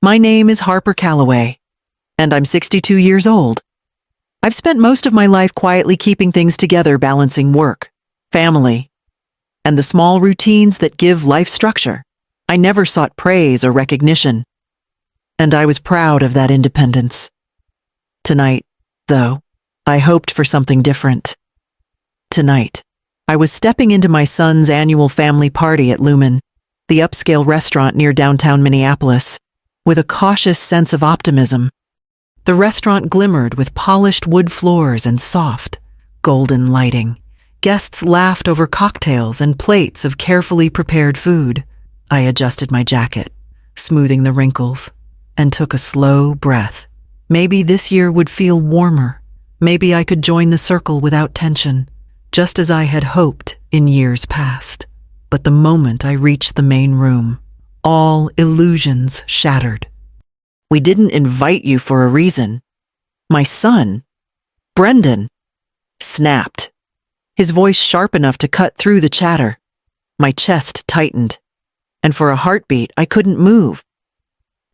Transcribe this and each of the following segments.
My name is Harper Calloway, and I'm 62 years old. I've spent most of my life quietly keeping things together, balancing work, family, and the small routines that give life structure. I never sought praise or recognition, and I was proud of that independence. Tonight, though, I hoped for something different. Tonight, I was stepping into my son's annual family party at Lumen, the upscale restaurant near downtown Minneapolis, with a cautious sense of optimism. The restaurant glimmered with polished wood floors and soft, golden lighting. Guests laughed over cocktails and plates of carefully prepared food. I adjusted my jacket, smoothing the wrinkles, and took a slow breath. Maybe this year would feel warmer. Maybe I could join the circle without tension, just as I had hoped in years past. But the moment I reached the main room, all illusions shattered. "We didn't invite you for a reason." My son, Brendan, snapped, his voice sharp enough to cut through the chatter. My chest tightened, and for a heartbeat, I couldn't move.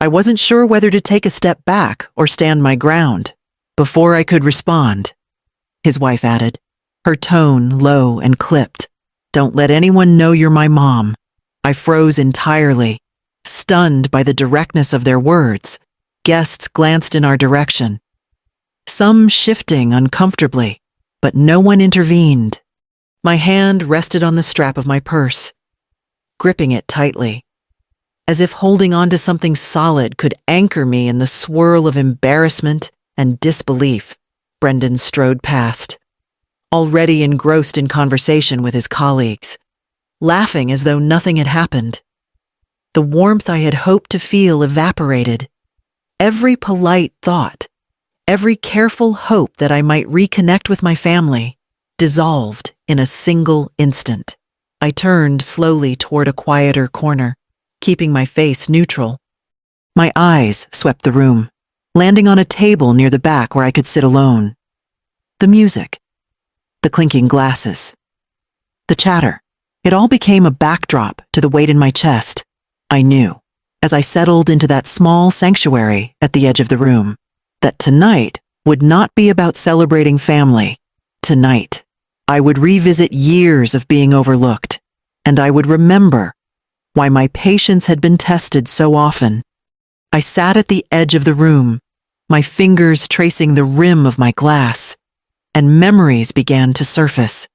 I wasn't sure whether to take a step back or stand my ground. Before I could respond, his wife added, her tone low and clipped, "Don't let anyone know you're my mom." I froze entirely, stunned by the directness of their words. Guests glanced in our direction, some shifting uncomfortably, but no one intervened. My hand rested on the strap of my purse, gripping it tightly, as if holding on to something solid could anchor me in the swirl of embarrassment and disbelief. Brendan strode past, already engrossed in conversation with his colleagues, laughing as though nothing had happened. The warmth I had hoped to feel evaporated. Every polite thought, every careful hope that I might reconnect with my family, dissolved in a single instant. I turned slowly toward a quieter corner, keeping my face neutral. My eyes swept the room, landing on a table near the back where I could sit alone. The music, the clinking glasses, the chatter, it all became a backdrop to the weight in my chest. I knew, as I settled into that small sanctuary at the edge of the room, that tonight would not be about celebrating family. Tonight, I would revisit years of being overlooked, and I would remember why my patience had been tested so often. I sat at the edge of the room, my fingers tracing the rim of my glass, and memories began to surface,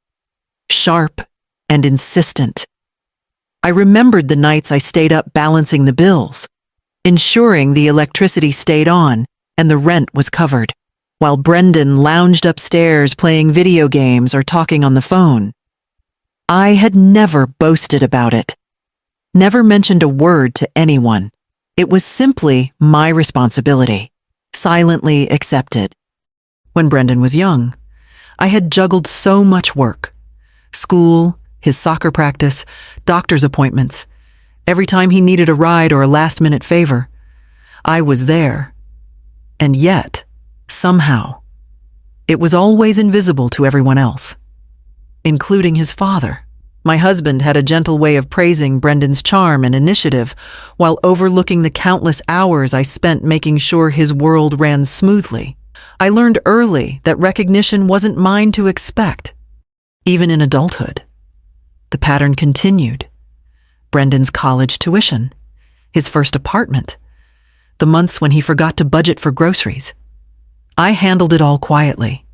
sharp and insistent. I remembered the nights I stayed up balancing the bills, ensuring the electricity stayed on and the rent was covered, while Brendan lounged upstairs playing video games or talking on the phone. I had never boasted about it, never mentioned a word to anyone. It was simply my responsibility, silently accepted. When Brendan was young, I had juggled so much work: school, his soccer practice, doctor's appointments. Every time he needed a ride or a last-minute favor, I was there. And yet, somehow, it was always invisible to everyone else, including his father. My husband had a gentle way of praising Brendan's charm and initiative while overlooking the countless hours I spent making sure his world ran smoothly. I learned early that recognition wasn't mine to expect, even in adulthood. The pattern continued. Brendan's college tuition, his first apartment, the months when he forgot to budget for groceries. I handled it all quietly.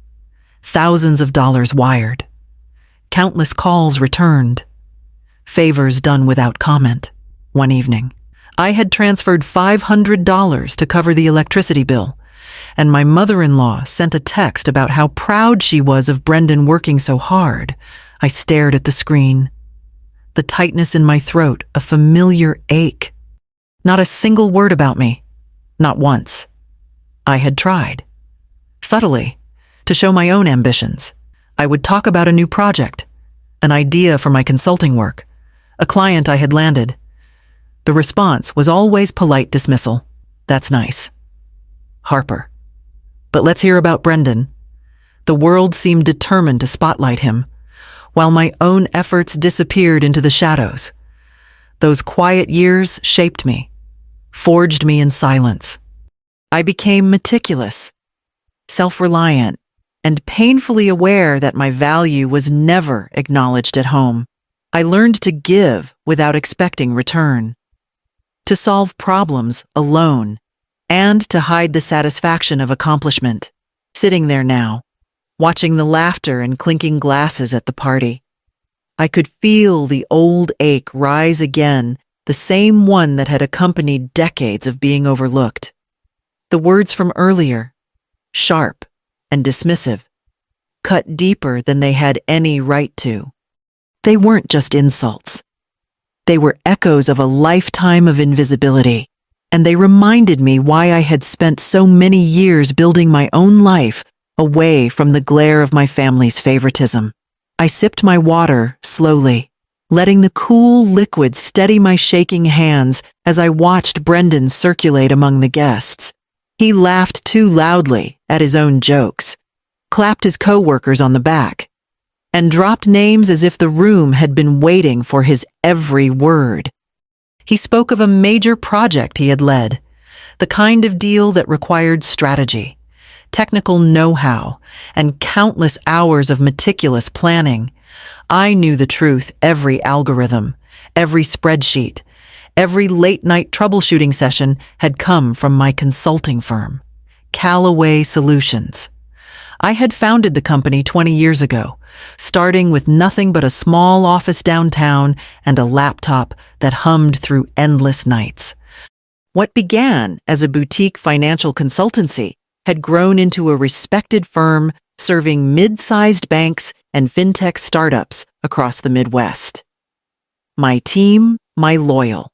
Thousands of dollars wired. Countless calls returned. Favors done without comment. One evening, I had transferred $500 to cover the electricity bill, and my mother-in-law sent a text about how proud she was of Brendan working so hard. I stared at the screen, the tightness in my throat, a familiar ache. Not a single word about me, not once. I had tried, subtly, to show my own ambitions. I would talk about a new project, an idea for my consulting work, a client I had landed. The response was always polite dismissal. "That's nice, Harper. But let's hear about Brendan." The world seemed determined to spotlight him, while my own efforts disappeared into the shadows. Those quiet years shaped me, forged me in silence. I became meticulous, self-reliant, and painfully aware that my value was never acknowledged at home. I learned to give without expecting return, to solve problems alone, and to hide the satisfaction of accomplishment. Sitting there now, watching the laughter and clinking glasses at the party, I could feel the old ache rise again, the same one that had accompanied decades of being overlooked. The words from earlier, sharp and dismissive, cut deeper than they had any right to. They weren't just insults. They were echoes of a lifetime of invisibility, and they reminded me why I had spent so many years building my own life away from the glare of my family's favoritism. I sipped my water slowly, letting the cool liquid steady my shaking hands as I watched Brendan circulate among the guests. He laughed too loudly at his own jokes, clapped his co-workers on the back, and dropped names as if the room had been waiting for his every word. He spoke of a major project he had led, the kind of deal that required strategy, technical know-how, and countless hours of meticulous planning. I knew the truth. Every algorithm, every spreadsheet, every late-night troubleshooting session had come from my consulting firm, Callaway Solutions. I had founded the company 20 years ago, starting with nothing but a small office downtown and a laptop that hummed through endless nights. What began as a boutique financial consultancy had grown into a respected firm serving mid-sized banks and fintech startups across the Midwest. My team, my loyal,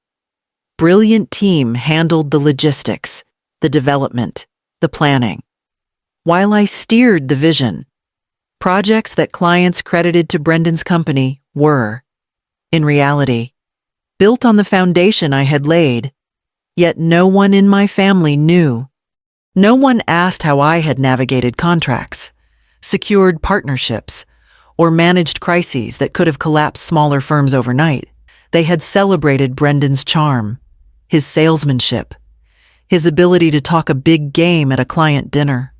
brilliant team handled the logistics, the development, the planning, while I steered the vision. Projects that clients credited to Brendan's company were, in reality, built on the foundation I had laid, yet no one in my family knew. No one asked how I had navigated contracts, secured partnerships, or managed crises that could have collapsed smaller firms overnight. They had celebrated Brendan's charm, his salesmanship, his ability to talk a big game at a client dinner,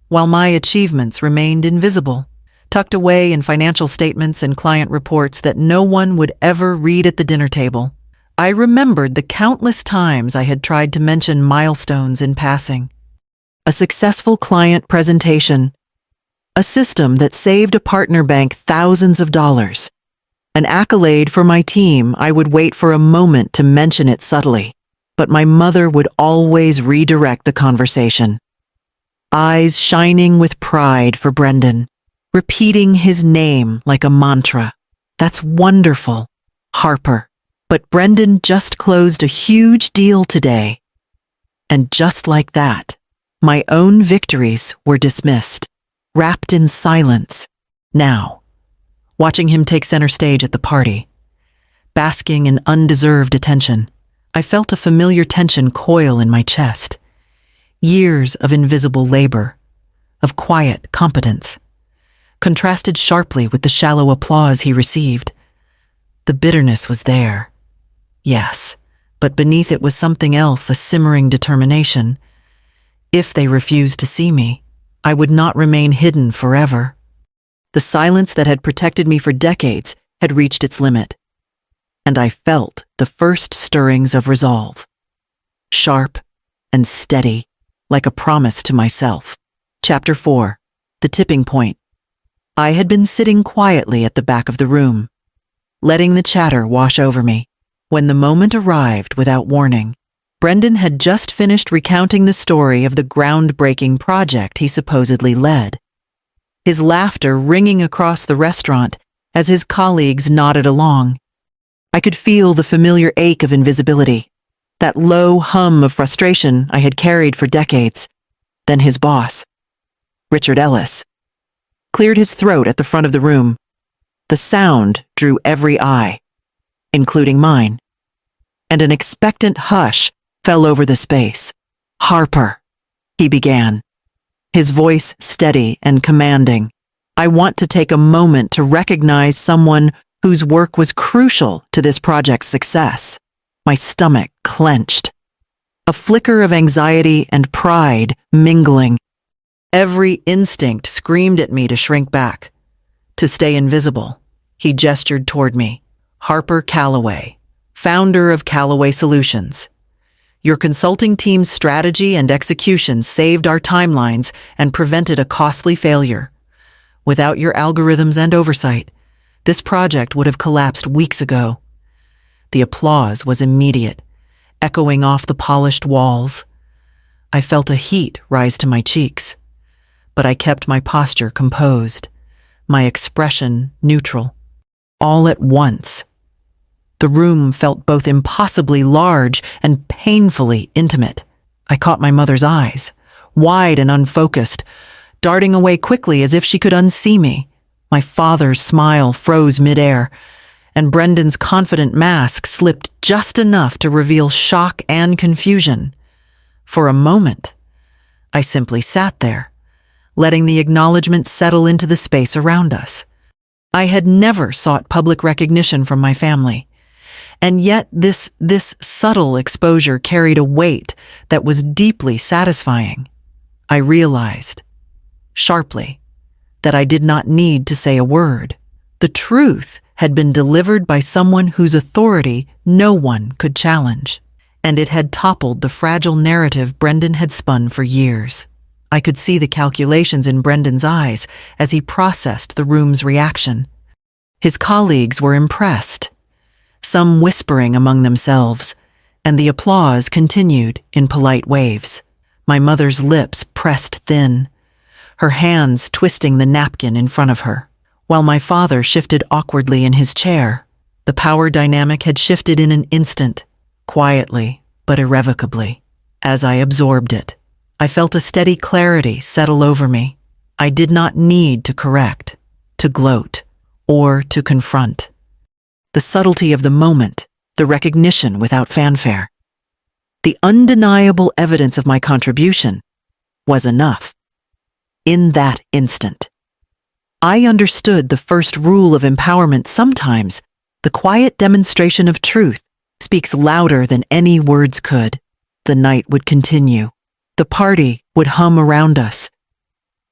while my achievements remained invisible, tucked away in financial statements and client reports that no one would ever read at the dinner table. I remembered the countless times I had tried to mention milestones in passing. A successful client presentation, a system that saved a partner bank thousands of dollars, an accolade for my team. I would wait for a moment to mention it subtly, but my mother would always redirect the conversation, eyes shining with pride for Brendan, repeating his name like a mantra. That's wonderful, Harper. But Brendan just closed a huge deal today. And just like that, my own victories were dismissed, wrapped in silence. Now, watching him take center stage at the party, basking in undeserved attention, I felt a familiar tension coil in my chest. Years of invisible labor, of quiet competence, contrasted sharply with the shallow applause he received. The bitterness was there, yes, but beneath it was something else, a simmering determination. If they refused to see me, I would not remain hidden forever. The silence that had protected me for decades had reached its limit, and I felt the first stirrings of resolve, sharp and steady, like a promise to myself. Chapter 4. The Tipping Point. I had been sitting quietly at the back of the room, letting the chatter wash over me, when the moment arrived without warning. Brendan had just finished recounting the story of the groundbreaking project he supposedly led, his laughter ringing across the restaurant as his colleagues nodded along. I could feel the familiar ache of invisibility, that low hum of frustration I had carried for decades. Then his boss, Richard Ellis, cleared his throat at the front of the room. The sound drew every eye, including mine, and an expectant hush fell over the space. "Harper," he began, his voice steady and commanding. "I want to take a moment to recognize someone whose work was crucial to this project's success." My stomach clenched. a flicker of anxiety and pride mingling. Every instinct screamed at me to shrink back, to stay invisible. He gestured toward me. Harper Calloway, founder of Calloway Solutions. Your consulting team's strategy and execution saved our timelines and prevented a costly failure. Without your algorithms and oversight, this project would have collapsed weeks ago. The applause was immediate, echoing off the polished walls. I felt a heat rise to my cheeks, but I kept my posture composed, my expression neutral. All at once, the room felt both impossibly large and painfully intimate. I caught my mother's eyes, wide and unfocused, darting away quickly as if she could unsee me. My father's smile froze midair, and Brendan's confident mask slipped just enough to reveal shock and confusion. For a moment, I simply sat there, letting the acknowledgement settle into the space around us. I had never sought public recognition from my family, and yet this subtle exposure carried a weight that was deeply satisfying. I realized, sharply, that I did not need to say a word. The truth had been delivered by someone whose authority no one could challenge, and it had toppled the fragile narrative Brendan had spun for years. I could see the calculations in Brendan's eyes as he processed the room's reaction. His colleagues were impressed, some whispering among themselves, and the applause continued in polite waves. My mother's lips pressed thin, her hands twisting the napkin in front of her, while my father shifted awkwardly in his chair. The power dynamic had shifted in an instant, quietly but irrevocably. As I absorbed it, I felt a steady clarity settle over me. I did not need to correct, to gloat, or to confront. The subtlety of the moment, the recognition without fanfare, the undeniable evidence of my contribution was enough. In that instant, I understood the first rule of empowerment. Sometimes, the quiet demonstration of truth speaks louder than any words could. The night would continue. The party would hum around us.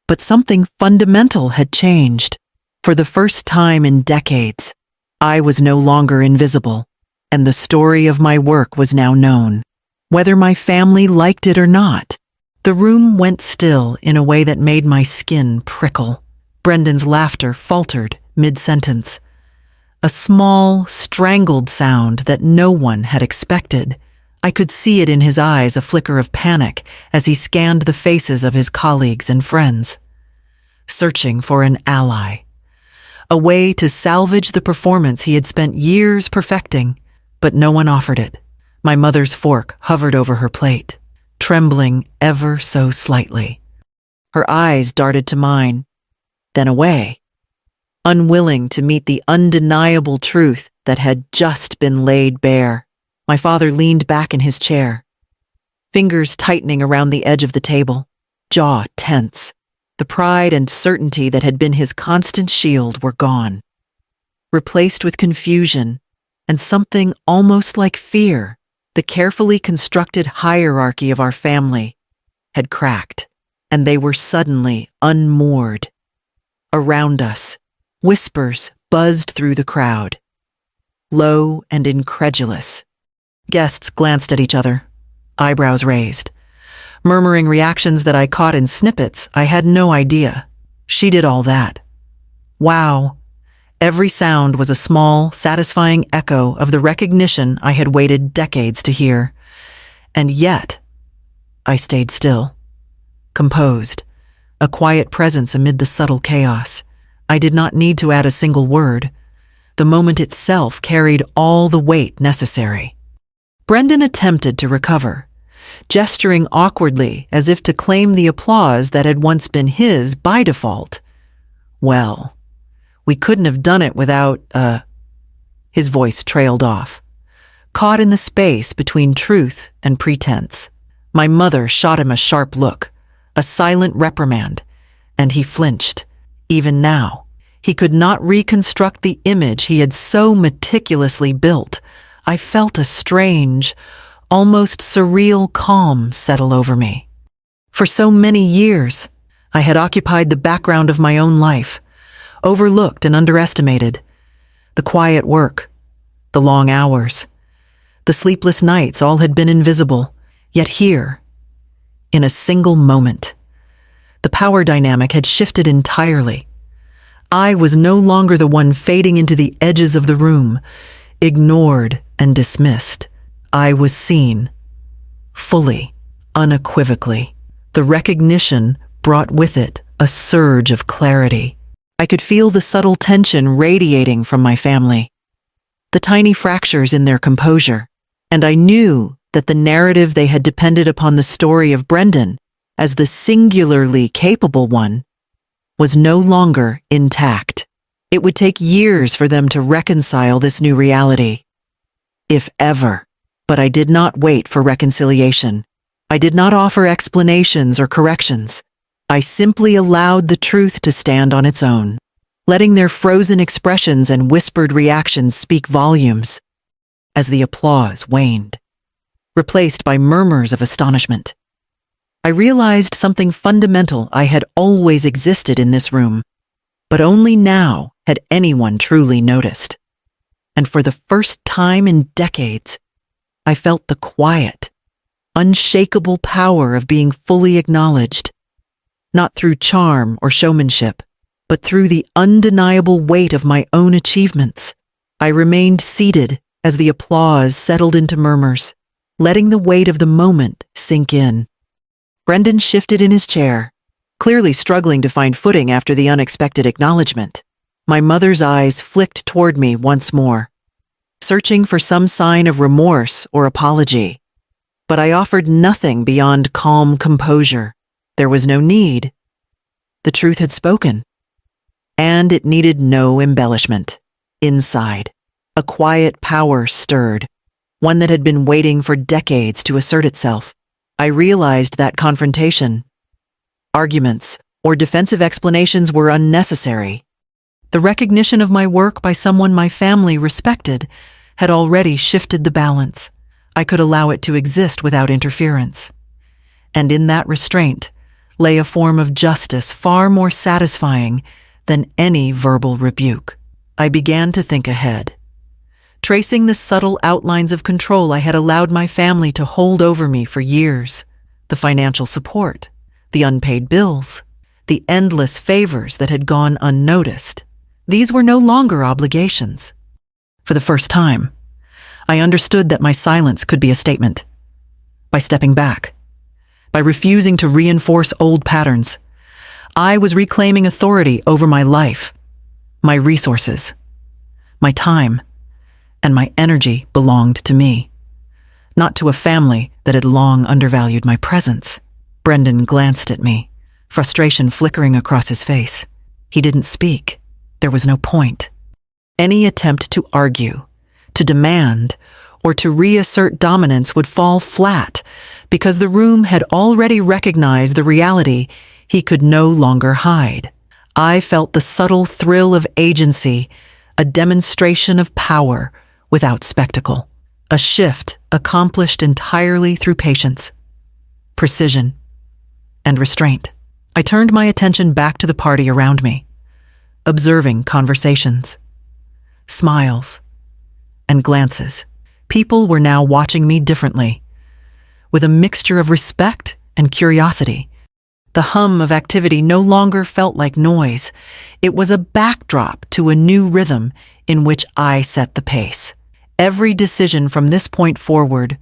But something fundamental had changed. For the first time in decades, I was no longer invisible, and the story of my work was now known. Whether my family liked it or not, the room went still in a way that made my skin prickle. Brendan's laughter faltered mid-sentence, a small, strangled sound that no one had expected. I could see it in his eyes, a flicker of panic, as he scanned the faces of his colleagues and friends, searching for an ally, a way to salvage the performance he had spent years perfecting, but no one offered it. My mother's fork hovered over her plate, trembling ever so slightly. Her eyes darted to mine, then away, unwilling to meet the undeniable truth that had just been laid bare. My father leaned back in his chair, fingers tightening around the edge of the table, jaw tense. The pride and certainty that had been his constant shield were gone, replaced with confusion and something almost like fear. The carefully constructed hierarchy of our family had cracked, and they were suddenly unmoored. Around us, whispers buzzed through the crowd, low and incredulous. Guests glanced at each other, eyebrows raised, murmuring reactions that I caught in snippets. I had no idea. She did all that. Wow. Every sound was a small, satisfying echo of the recognition I had waited decades to hear. And yet, I stayed still, composed, a quiet presence amid the subtle chaos. I did not need to add a single word. The moment itself carried all the weight necessary. Brendan attempted to recover, gesturing awkwardly as if to claim the applause that had once been his by default. Well, we couldn't have done it without, His voice trailed off, caught in the space between truth and pretense. My mother shot him a sharp look, a silent reprimand, and he flinched. Even now, he could not reconstruct the image he had so meticulously built. I felt a strange, almost surreal calm settle over me. For so many years, I had occupied the background of my own life, overlooked and underestimated. The quiet work, the long hours, the sleepless nights all had been invisible, yet here, in a single moment, the power dynamic had shifted entirely. I was no longer the one fading into the edges of the room, ignored and dismissed. I was seen, fully, unequivocally. The recognition brought with it a surge of clarity. I could feel the subtle tension radiating from my family, the tiny fractures in their composure, and I knew that the narrative they had depended upon the story of Brendan as the singularly capable one was no longer intact. It would take years for them to reconcile this new reality, if ever. But I did not wait for reconciliation. I did not offer explanations or corrections. I simply allowed the truth to stand on its own, letting their frozen expressions and whispered reactions speak volumes. As the applause waned, replaced by murmurs of astonishment, I realized something fundamental. I had always existed in this room, but only now had anyone truly noticed. And for the first time in decades, I felt the quiet, unshakable power of being fully acknowledged, not through charm or showmanship, but through the undeniable weight of my own achievements. I remained seated as the applause settled into murmurs, letting the weight of the moment sink in. Brendan shifted in his chair, clearly struggling to find footing after the unexpected acknowledgement. My mother's eyes flicked toward me once more, searching for some sign of remorse or apology. But I offered nothing beyond calm composure. There was no need. The truth had spoken, and it needed no embellishment. Inside, a quiet power stirred, one that had been waiting for decades to assert itself. I realized that confrontation, arguments, or defensive explanations were unnecessary. The recognition of my work by someone my family respected had already shifted the balance. I could allow it to exist without interference. And in that restraint lay a form of justice far more satisfying than any verbal rebuke. I began to think ahead, tracing the subtle outlines of control I had allowed my family to hold over me for years. The financial support, the unpaid bills, the endless favors that had gone unnoticed. These were no longer obligations. For the first time, I understood that my silence could be a statement. By stepping back, by refusing to reinforce old patterns, I was reclaiming authority over my life, my resources, my time, and my energy belonged to me, not to a family that had long undervalued my presence. Brendan glanced at me, frustration flickering across his face. He didn't speak. There was no point. Any attempt to argue, to demand, or to reassert dominance would fall flat because the room had already recognized the reality he could no longer hide. I felt the subtle thrill of agency, a demonstration of power without spectacle, a shift accomplished entirely through patience, precision, and restraint. I turned my attention back to the party around me, observing conversations, smiles, and glances. People were now watching me differently, with a mixture of respect and curiosity. The hum of activity no longer felt like noise. It was a backdrop to a new rhythm in which I set the pace. Every decision from this point forward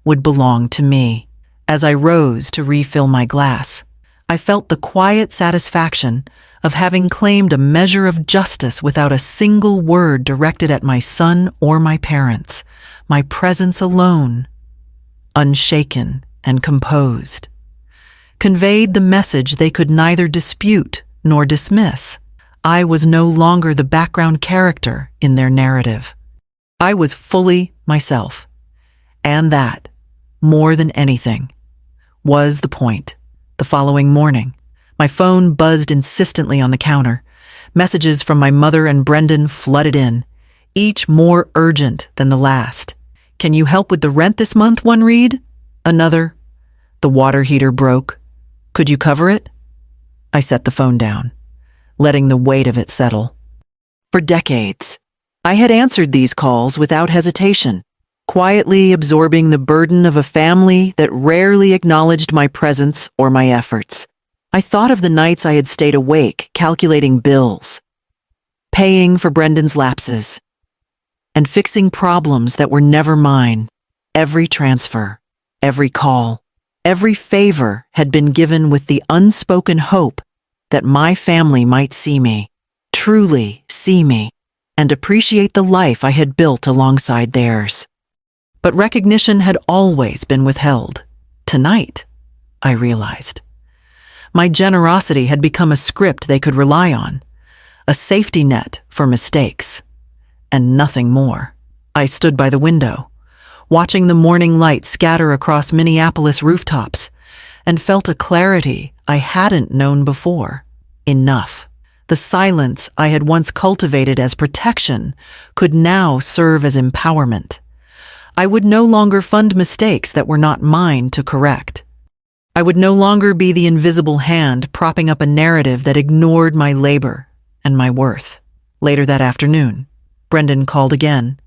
would belong to me. As I rose to refill my glass, I felt the quiet satisfaction of having claimed a measure of justice without a single word directed at my son or my parents. My presence alone, unshaken and composed, conveyed the message they could neither dispute nor dismiss. I was no longer the background character in their narrative. I was fully myself, and that, more than anything, was the point. The following morning, my phone buzzed insistently on the counter. Messages from my mother and Brendan flooded in, each more urgent than the last. "Can you help with the rent this month?" one read. Another, "The water heater broke. Could you cover it?" I set the phone down, letting the weight of it settle. For decades, I had answered these calls without hesitation, quietly absorbing the burden of a family that rarely acknowledged my presence or my efforts. I thought of the nights I had stayed awake, calculating bills, paying for Brendan's lapses, and fixing problems that were never mine. Every transfer, every call, every favor had been given with the unspoken hope that my family might see me, truly see me, and appreciate the life I had built alongside theirs. But recognition had always been withheld. Tonight, I realized, my generosity had become a script they could rely on, a safety net for mistakes, and nothing more. I stood by the window, watching the morning light scatter across Minneapolis rooftops, and felt a clarity I hadn't known before. Enough. The silence I had once cultivated as protection could now serve as empowerment. I would no longer fund mistakes that were not mine to correct. I would no longer be the invisible hand propping up a narrative that ignored my labor and my worth. Later that afternoon, Brendan called again,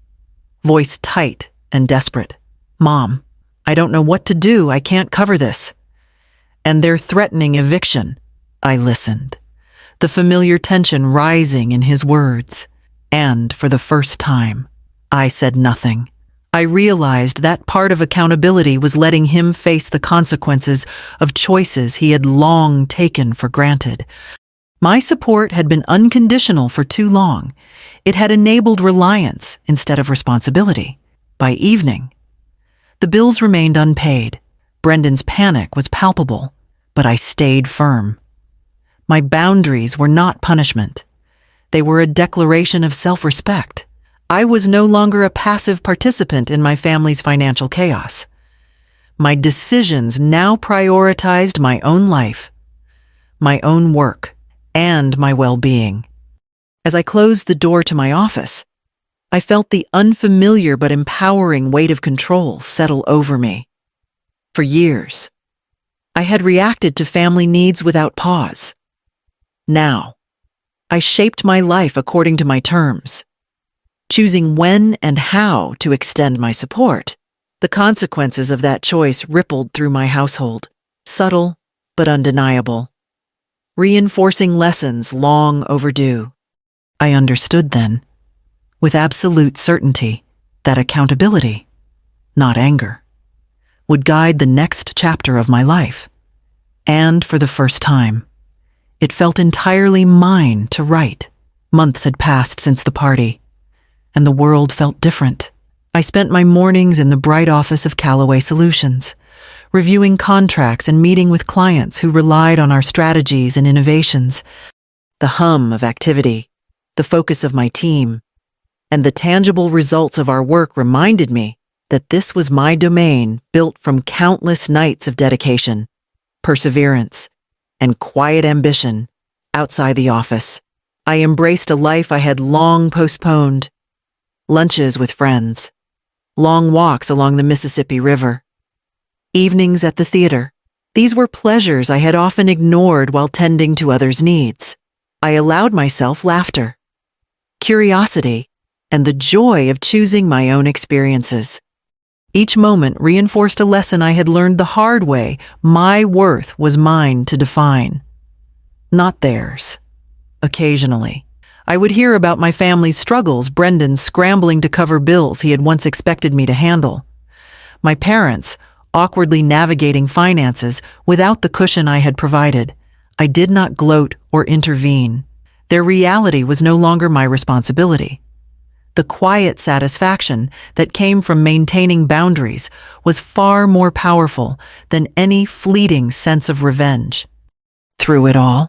voice tight and desperate. "Mom, I don't know what to do. I can't cover this." And their threatening eviction. I listened, the familiar tension rising in his words. And for the first time, I said nothing. I realized that part of accountability was letting him face the consequences of choices he had long taken for granted. My support had been unconditional for too long. It had enabled reliance instead of responsibility. By evening, the bills remained unpaid. Brendan's panic was palpable, but I stayed firm. My boundaries were not punishment. They were a declaration of self-respect. I was no longer a passive participant in my family's financial chaos. My decisions now prioritized my own life, my own work, and my well-being. As I closed the door to my office, I felt the unfamiliar but empowering weight of control settle over me. For years, I had reacted to family needs without pause. Now, I shaped my life according to my terms, choosing when and how to extend my support. The consequences of that choice rippled through my household, subtle but undeniable, reinforcing lessons long overdue. I understood then, with absolute certainty, that accountability, not anger, would guide the next chapter of my life. And for the first time, it felt entirely mine to write. Months had passed since the party, and the world felt different. I spent my mornings in the bright office of Callaway Solutions, reviewing contracts and meeting with clients who relied on our strategies and innovations. The hum of activity, the focus of my team, and the tangible results of our work reminded me that this was my domain, built from countless nights of dedication, perseverance, and quiet ambition outside the office. I embraced a life I had long postponed. Lunches with friends, long walks along the Mississippi River, evenings at the theater. These were pleasures I had often ignored while tending to others' needs. I allowed myself laughter, curiosity, and the joy of choosing my own experiences. Each moment reinforced a lesson I had learned the hard way. My worth was mine to define, not theirs. Occasionally, I would hear about my family's struggles, Brendan scrambling to cover bills he had once expected me to handle, my parents awkwardly navigating finances without the cushion I had provided. I did not gloat or intervene. Their reality was no longer my responsibility. The quiet satisfaction that came from maintaining boundaries was far more powerful than any fleeting sense of revenge. Through it all,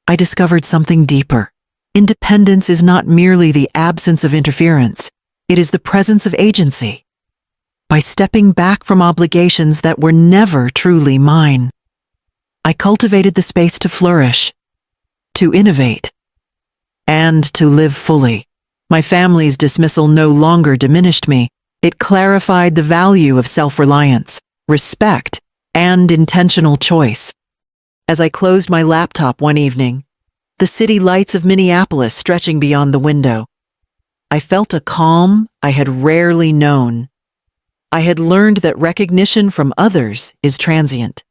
I discovered something deeper. Independence is not merely the absence of interference, it is the presence of agency. By stepping back from obligations that were never truly mine, I cultivated the space to flourish, to innovate, and to live fully. My family's dismissal no longer diminished me. It clarified the value of self-reliance, respect, and intentional choice. As I closed my laptop one evening, the city lights of Minneapolis stretching beyond the window, I felt a calm I had rarely known. I had learned that recognition from others is transient,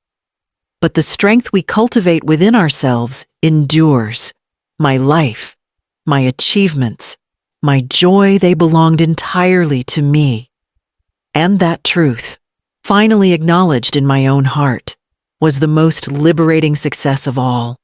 but the strength we cultivate within ourselves endures. My life, my achievements, my joy, they belonged entirely to me. And that truth, finally acknowledged in my own heart, was the most liberating success of all.